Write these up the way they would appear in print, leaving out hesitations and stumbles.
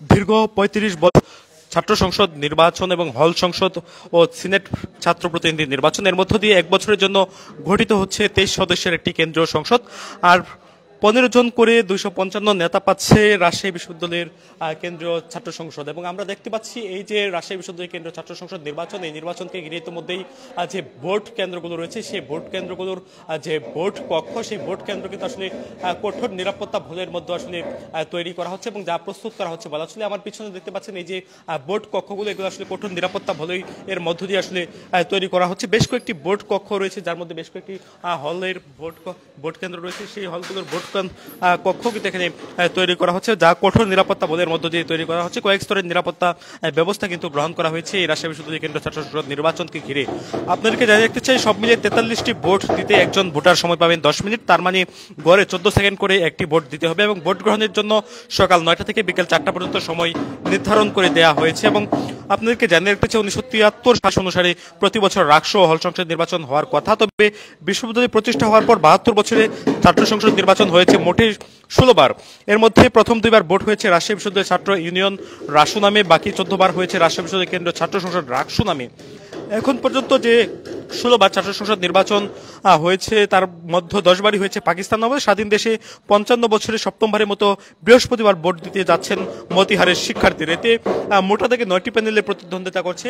দীর্ঘ ৩৫ বছর ছাত্র সংসদ নির্বাচন এবং হল সংসদ ও সিনেট ছাত্র প্রতিনিধি নির্বাচনের মধ্য দিয়ে এক বছরের জন্য গঠিত হচ্ছে ২৩ সদস্যের একটি কেন্দ্রীয় সংসদ। আর ১৫ জন করে ২৫৫ নেতা পাচ্ছে রাজশাহী বিশ্ববিদ্যালয়ের কেন্দ্রীয় ছাত্র সংসদ। এবং আমরা দেখতে পাচ্ছি এই যে রাজশাহী বিশ্ববিদ্যালয়ের কেন্দ্রীয় ছাত্র সংসদ নির্বাচন, এই নির্বাচনকে ঘিরে ইতিমধ্যেই যে ভোট কেন্দ্রগুলো রয়েছে সেই ভোট কেন্দ্রগুলোর যে ভোট কক্ষ, সেই ভোট কেন্দ্র কিন্তু আসলে কঠোর নিরাপত্তা ভোলের মধ্যে আসলে তৈরি করা হচ্ছে এবং যা প্রস্তুত করা হচ্ছে বলা আসলে আমার পিছনে দেখতে পাচ্ছেন এই যে ভোট কক্ষগুলো, এগুলো আসলে কঠোর নিরাপত্তা ভোলেই এর মধ্য দিয়ে আসলে তৈরি করা হচ্ছে। বেশ কয়েকটি ভোট কক্ষ রয়েছে যার মধ্যে বেশ কয়েকটি হলের ভোট কেন্দ্র রয়েছে, সেই হলগুলোর ভোট কক্ষ কিন্তু এখানে তৈরি করা হচ্ছে যা কঠোর নিরাপত্তা বলের মধ্য দিয়ে তৈরি করা হচ্ছে। কয়েক স্তরের নিরাপত্তা ব্যবস্থা কিন্তু গ্রহণ করা হয়েছে এই রাজশাহী বিশ্ববিদ্যালয় কেন্দ্রীয় ছাত্র সংসদ নির্বাচনকে ঘিরে। আপনাদেরকে জানিয়ে রাখতে চাই সব মিলিয়ে ৪৩টি ভোট দিতে একজন ভোটার সময় পাবেন ১০ মিনিট, তার মানে গড়ে ১৪ সেকেন্ড করে একটি ভোট দিতে হবে এবং ভোট গ্রহণের জন্য সকাল ৯টা থেকে বিকেল ৪টা পর্যন্ত সময় নির্ধারণ করে দেওয়া হয়েছে। এবং আপনাদেরকে জানিয়ে রাখতে চাই ১৯৭৩ সাল অনুসারে প্রতি বছর রাকসু ও হল সংসদ নির্বাচন হওয়ার কথা, তবে বিশ্ববিদ্যালয় প্রতিষ্ঠা হওয়ার পর ৭২ বছরে ছাত্র সংসদ নির্বাচন হয়েছে মোটে ১৬ বার। এর মধ্যে প্রথম ২ বার ভোট হয়েছে রাজশাহী বিশ্ববিদ্যালয় ছাত্র ইউনিয়ন রাসু নামে, বাকি ১৪ বার হয়েছে রাজশাহী বিশ্ববিদ্যালয় কেন্দ্রীয় ছাত্র সংসদ রাকসু নামে। এখন পর্যন্ত যে ১৬ বার ছাত্র সংসদ নির্বাচন হয়েছে তার মধ্যে ১০ বারই হয়েছে পাকিস্তান নামে। স্বাধীন দেশে ৫৫ বছরে সপ্তমবারের মতো বৃহস্পতিবার ভোট দিতে যাচ্ছেন মতিহারের শিক্ষার্থীরা। এতে মোটা থেকে ৯টি প্যানেলে প্রতিদ্বন্দ্বিতা করছে।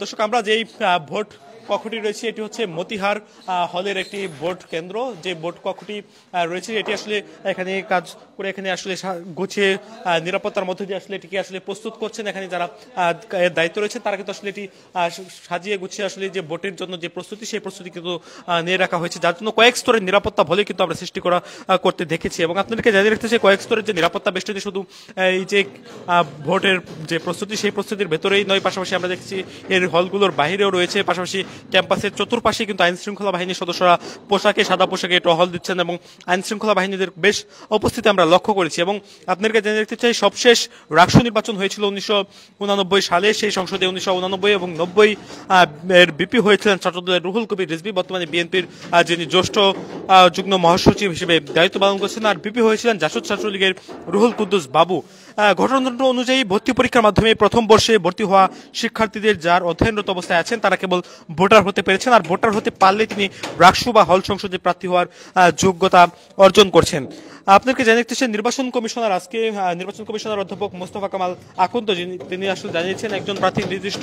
দর্শক, আমরা যেই ভোট কক্ষটি রয়েছে এটি হচ্ছে মতিহার হলের একটি ভোট কেন্দ্র। যে ভোট কক্ষটি রয়েছে এটি আসলে এখানে কাজ করে এখানে আসলে গুছিয়ে নিরাপত্তার মধ্যে দিয়ে আসলে এটিকে আসলে প্রস্তুত করছেন। এখানে যারা দায়িত্ব রয়েছে তারা কিন্তু আসলে এটি সাজিয়ে গুছিয়ে আসলে যে ভোটের জন্য যে প্রস্তুতি সেই প্রস্তুতি কিন্তু নিয়ে রাখা হয়েছে, যার জন্য কয়েক স্তরের নিরাপত্তা ভলে কিন্তু আমরা সৃষ্টি করতে দেখেছি। এবং আপনাদেরকে জানিয়ে রাখতে চাই কয়েক স্তরের যে নিরাপত্তা বেষ্টনী শুধু এই যে ভোটের যে প্রস্তুতি সেই প্রস্তুতির ভেতরেই নয়, পাশাপাশি আমরা দেখছি এর হলগুলোর বাইরেও রয়েছে। পাশাপাশি ক্যাম্পাসের চতুর্পাশে কিন্তু আইন শৃঙ্খলা বাহিনীর সদস্যরা সাদা পোশাকে টহল দিচ্ছেন এবং আইন শৃঙ্খলা বাহিনীদের বেশ উপস্থিতি আমরা লক্ষ্য করেছি। এবং আপনাদেরকে জানিয়ে রাখতে চাই সবশেষ রাকসু নির্বাচন হয়েছিল ১৯৮৯ সালে। সেই সংসদে ১৯৮৯ এবং ৯০ এর বিপি হয়েছিলেন ছাত্রদলের রুহুল কবির রিজভী, বর্তমানে বিএনপির যিনি জ্যেষ্ঠ যুগ্ম মহাসচিব হিসেবে দায়িত্ব পালন করছেন। আর বিপি হয়েছিলেন জাসদ ছাত্রলীগের রুহুল কুদ্দুস বাবু। ঘটনাতন্ত্র অনুযায়ী ভর্তি পরীক্ষার মাধ্যমে প্রথম বর্ষে ভর্তি হওয়া শিক্ষার্থীদের যার অধ্যয়নরত অবস্থায় আছেন তারা কেবল ভোটার হতে পেরেছেন, আর ভোটার হতে পারলে তিনি রাকসু বা হল সংসদে প্রার্থী হওয়ার যোগ্যতা অর্জন করছেন। আপনাদেরকে জানিয়ে রাখতে চাই নির্বাচন কমিশনার আজকে নির্বাচন কমিশনার অধ্যাপক মোস্তফা কামাল আকুন্দ তিনি আসলে জানিয়েছেন একজন প্রার্থী নির্দিষ্ট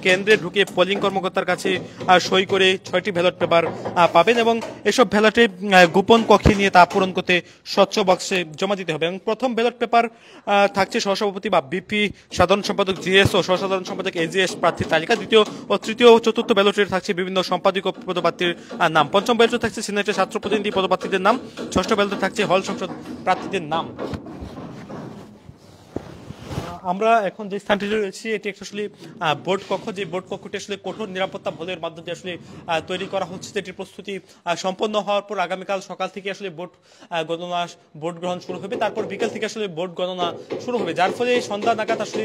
কেন্দ্রে ঢুকে পোলিং কর্মকর্তার কাছে সই করে ৬টি ব্যালট পেপার পাবেন এবং এসব ব্যালটে গোপন কক্ষে নিয়ে তা পূরণ করতে স্বচ্ছ বক্সে জমা দিতে হবে। এবং প্রথম ব্যালট পেপার থাকছে সহসভাপতি বা বিপি, সাধারণ সম্পাদক জিএস ও সহসাধারণ সম্পাদক এজিএস প্রার্থীর তালিকা। দ্বিতীয় ও তৃতীয় ও চতুর্থ ব্যালটে থাকছে বিভিন্ন সম্পাদক পদপ্রার্থীর নাম। পঞ্চম ব্যালটে থাকছে সিনেটের ছাত্র প্রতিনিধি পদপ্রার্থীদের নাম। ষষ্ঠ ব্যালটে থাকছে হল সংসদ প্রার্থীদের নাম। আমরা এখন যে স্থানটি রয়েছি এটি আসলে ভোট কক্ষ, যে ভোট কক্ষটি আসলে কঠোর নিরাপত্তা ভোলের মাধ্যমে আসলে তৈরি করা হচ্ছে। যেটির প্রস্তুতি সম্পন্ন হওয়ার পর আগামীকাল সকাল থেকে আসলে ভোট গ্রহণ শুরু হবে, তারপর বিকেল থেকে আসলে ভোট গণনা শুরু হবে, যার ফলে সন্ধ্যা নাগাদ আসলে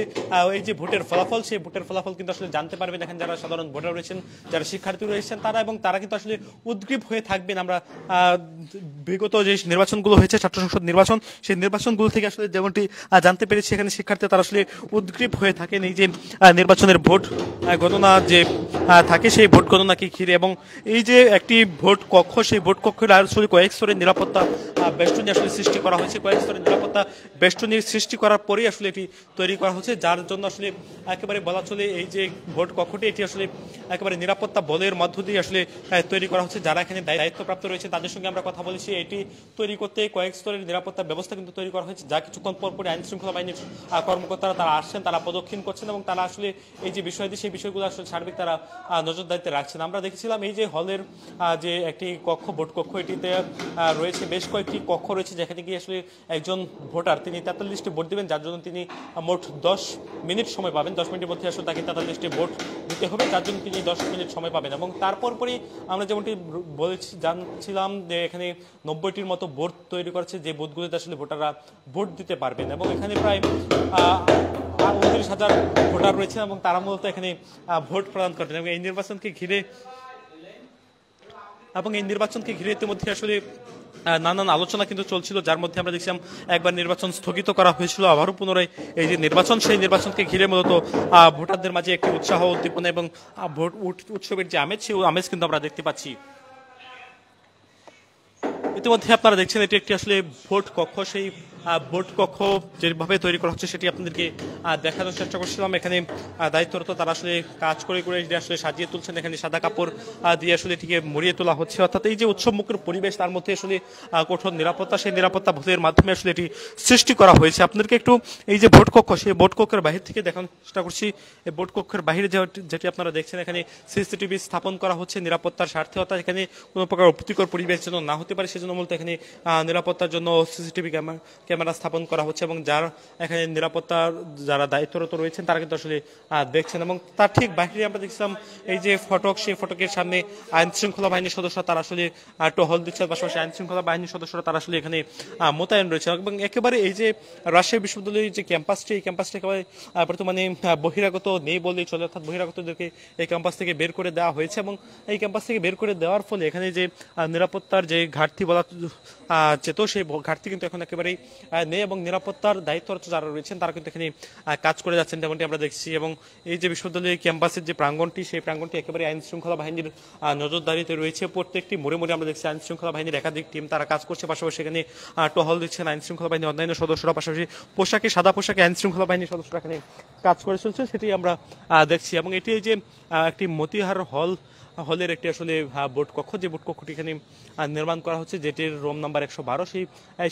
এই যে ভোটের ফলাফল সেই ভোটের ফলাফল কিন্তু আসলে জানতে পারবেন এখানে যারা সাধারণ ভোটার রয়েছেন, যারা শিক্ষার্থী রয়েছেন তারা, এবং তারা কিন্তু আসলে উদ্গ্রীব হয়ে থাকবেন। আমরা বিগত যে নির্বাচনগুলো হয়েছে ছাত্র সংসদ নির্বাচন, সেই নির্বাচনগুলো থেকে আসলে যেমনটি জানতে পেরেছি এখানে শিক্ষার্থী তারা আসলে উদ্গ্রীব হয়ে থাকেন এই যে নির্বাচনের ভোট গণনা যে থাকে সেই ভোট গণনাকে ঘিরে। এবং এই যে একটি ভোট কক্ষ, সেই ভোট কক্ষের আসলে কয়েক স্তরের নিরাপত্তা বেষ্টনী আসলে সৃষ্টি করা হয়েছে। কয়েক স্তরের নিরাপত্তা বেষ্টনীর সৃষ্টি করার পরেই আসলে এটি তৈরি করা হচ্ছে, যার জন্য আসলে একেবারে বলা চলে এই যে ভোট কক্ষটি এটি আসলে একেবারে নিরাপত্তা বলের মধ্য দিয়ে আসলে তৈরি করা হচ্ছে। যারা এখানে দায়িত্বপ্রাপ্ত রয়েছে তাদের সঙ্গে আমরা কথা বলেছি। এটি তৈরি করতে কয়েক স্তরের নিরাপত্তা ব্যবস্থা কিন্তু তৈরি করা হয়েছে, যা কিছুক্ষণ পর পরে আইন শৃঙ্খলা বাহিনীর কর্মকর্তারা তারা আসছেন, তারা প্রদক্ষিণ করছেন এবং তারা আসলে এই যে বিষয়টি সেই বিষয়গুলো আসলে সার্বিক তারা নজরদারিতে রাখছেন। আমরা দেখেছিলাম এই যে হলের যে একটি কক্ষ, ভোট কক্ষ, এটিতে রয়েছে বেশ কয়েকটি কক্ষ রয়েছে যেখানে গিয়ে আসলে একজন ভোটার তিনি ৪৩টি ভোট দিবেন, যার জন্য তিনি মোট ১০ মিনিট সময় পাবেন। ১০ মিনিটের মধ্যে আসলে তাকে ৪৩টি ভোট দিতে হবে, যার জন্য তিনি ১০ মিনিট সময় পাবেন। এবং তারপর পরই আমরা যেমনটি জানছিলাম যে এখানে ৯০টির মতো ভোট তৈরি করেছে, যে বুথগুলোতে আসলে ভোটাররা ভোট দিতে পারবেন। এবং এখানে প্রায় ২৯,০০০ ভোটার রয়েছে এবং তারা মূলত এখানে ভোট প্রদান করবেন। এবং এই নির্বাচনকে ঘিরে ইতিমধ্যে আসলে নানান আলোচনা কিন্তু চলছিল, যার মধ্যে আমরা দেখছিলাম একবার নির্বাচন স্থগিত করা হয়েছিল, আবারও পুনরায় এই যে নির্বাচন, সেই নির্বাচনকে ঘিরে মূলত ভোটারদের মাঝে একটি উৎসাহ উদ্দীপনা এবং ভোট উৎসবের যে আমেজ, সেই আমেজ কিন্তু আমরা দেখতে পাচ্ছি। ইতিমধ্যে আপনারা দেখছেন এটি একটি আসলে ভোট কক্ষ। সেই ভোট কক্ষ যেভাবে তৈরি করা হচ্ছে সেটি আপনাদেরকে দেখানোর চেষ্টা করছিলাম। এখানে দায়িত্বরত তারা আসলে কাজ করে করে আসলে সাজিয়ে তুলছেন। এখানে সাদা কাপড় দিয়ে আসলে এটিকে মরিয়ে তোলা হচ্ছে, অর্থাৎ এই যে উৎসবমুখর পরিবেশ, তার মধ্যে আসলে কঠোর নিরাপত্তা, সেই নিরাপত্তা ভোটের মাধ্যমে আসলে এটি সৃষ্টি করা হয়েছে। আপনাদেরকে একটু এই যে ভোট কক্ষ, সেই ভোট কক্ষের বাহির থেকে দেখানোর চেষ্টা করছি। এই ভোট কক্ষের বাহিরে যেটি আপনারা দেখছেন, এখানে সিসিটিভি স্থাপন করা হচ্ছে নিরাপত্তার স্বার্থে, অর্থাৎ এখানে কোনো প্রকার অপ্রীতিকর পরিবেশ যেন না হতে পারে সেজন্য মূলত এখানে নিরাপত্তার জন্য সিসিটিভি ক্যামেরা স্থাপন করা হচ্ছে, এবং যারা এখানে নিরাপত্তার যারা দায়িত্বরত রয়েছেন তারা কিন্তু আসলে দেখছেন। এবং তার ঠিক বাইরে আমরা দেখছিলাম এই যে ফটক, সেই ফটকের সামনে আইন শৃঙ্খলা বাহিনীর সদস্যরা তারা আসলে টহল দিচ্ছেন, পাশাপাশি আইন শৃঙ্খলা বাহিনীর সদস্যরা তারা আসলে এখানে মোতায়েন রয়েছে। এবং একেবারে এই যে রাজশাহী বিশ্ববিদ্যালয়ের যে ক্যাম্পাসটি, এই ক্যাম্পাসটি একেবারে বর্তমানে বহিরাগত নেই বললেই চলে, অর্থাৎ বহিরাগতদেরকে এই ক্যাম্পাস থেকে বের করে দেওয়া হয়েছে। এবং এই ক্যাম্পাস থেকে বের করে দেওয়ার ফলে এখানে যে নিরাপত্তার যে ঘাটতি বলা যেত, সেই ঘাটতি কিন্তু এখন একেবারেই নেই, এবং নিরাপত্তার দায়িত্বরত যারা রয়েছেন তারা কিন্তু এখানে কাজ করে যাচ্ছেন যেমনটি আমরা দেখছি। এবং এই যে বিশ্ববিদ্যালয় ক্যাম্পাসের যে প্রাঙ্গণটি, সেই প্রাঙ্গণটি একেবারে আইন শৃঙ্খলা বাহিনীর নজরদারিতে রয়েছে। প্রত্যেকটি মোড়ে মোড়ে আমরা দেখছি আইন শৃঙ্খলা বাহিনীর একাধিক টিম তারা কাজ করছে, পাশাপাশি এখানে টহল দিচ্ছেন আইন শৃঙ্খলা বাহিনীর অন্যান্য সদস্যরা, পাশাপাশি পোশাকে সাদা পোশাকে আইন শৃঙ্খলা বাহিনীর সদস্যরা এখানে কাজ করে চলছে, সেটি আমরা দেখছি। এবং এটি এই যে একটি মতিহার হলের একটি আসলে ভোট কক্ষ, যে ভোট কক্ষটি এখানে নির্মাণ করা হচ্ছে, যেটির রোম নাম্বার 112।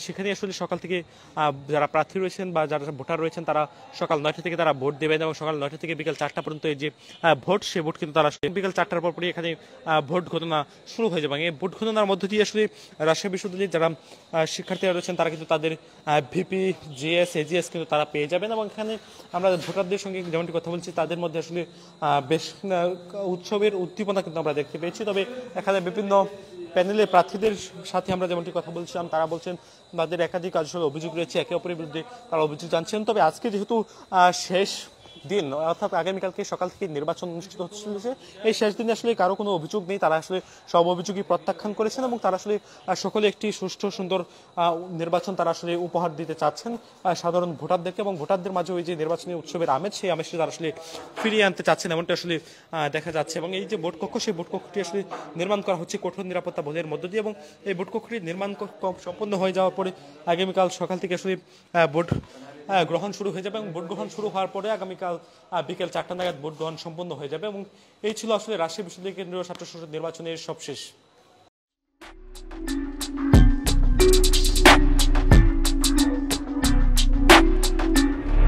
সেখানে আসলে সকাল থেকে যারা প্রার্থী রয়েছেন বা যারা ভোটার রয়েছেন তারা সকাল 9টা থেকে তারা ভোট দেবেন, এবং সকাল 9টা থেকে বিকাল 4টা পর্যন্ত এই যে ভোট, সে ভোট কিন্তু তারা বিকাল 4টার পরপরই এখানে ভোট গণনা শুরু হয়ে যাবে। এই ভোট গণনার মধ্য দিয়ে আসলে রাজশাহী বিশ্ববিদ্যালয়ের যারা শিক্ষার্থীরা রয়েছেন তারা কিন্তু তাদের ভিপি, জিএস, এজিএস কিন্তু তারা পেয়ে যাবেন। এবং এখানে আমরা ভোটারদের সঙ্গে যেমনটি কথা বলছি, তাদের মধ্যে আসলে বেশ উৎসবের উদ্দীপনা কিন্তু আমরা দেখতে পেয়েছি। তবে এখানে বিভিন্ন প্যানেলের প্রার্থীদের সাথে আমরা যেমনটি কথা বলছিলাম, তারা বলছেন তাদের একাধিক আসলে অভিযোগ রয়েছে, একে অপরের বিরুদ্ধে তারা অভিযোগ জানছেন। তবে আজকে যেহেতু শেষ দিন, অর্থাৎ আগামীকালকে সকাল থেকে নির্বাচন অনুষ্ঠিত হচ্ছে, এই শেষ দিনে আসলে কারো কোনো অভিযোগ নেই, তারা আসলে সব অভিযোগই প্রত্যাখ্যান করেছেন, এবং তারা আসলে সকলে একটি সুষ্ঠু সুন্দর নির্বাচন তারা আসলে উপহার দিতে চাচ্ছেন সাধারণ ভোটারদেরকে, এবং ভোটারদের মাঝে ওই যে নির্বাচনী উৎসবের আমেজ, সেই আমেজটি তারা আসলে ফিরিয়ে আনতে চাচ্ছেন, এমনটা আসলে দেখা যাচ্ছে। এবং এই যে ভোট কক্ষ, সেই ভোট কক্ষটি আসলে নির্মাণ করা হচ্ছে কঠোর নিরাপত্তা বোধের মধ্য দিয়ে, এবং এই ভোট কক্ষটি নির্মাণ সম্পন্ন হয়ে যাওয়ার পরে আগামীকাল সকাল থেকে আসলে ভোট গ্রহণ শুরু হয়ে যাবে, এবং ভোট গ্রহণ শুরু হওয়ার পরে আগামীকাল বিকেল 4টা নাগাদ ভোট গ্রহণ সম্পন্ন হয়ে যাবে। এবং এই ছিল আসলে রাজশাহী বিশ্ববিদ্যালয় কেন্দ্রীয় ছাত্র সংসদ নির্বাচনের সবশেষ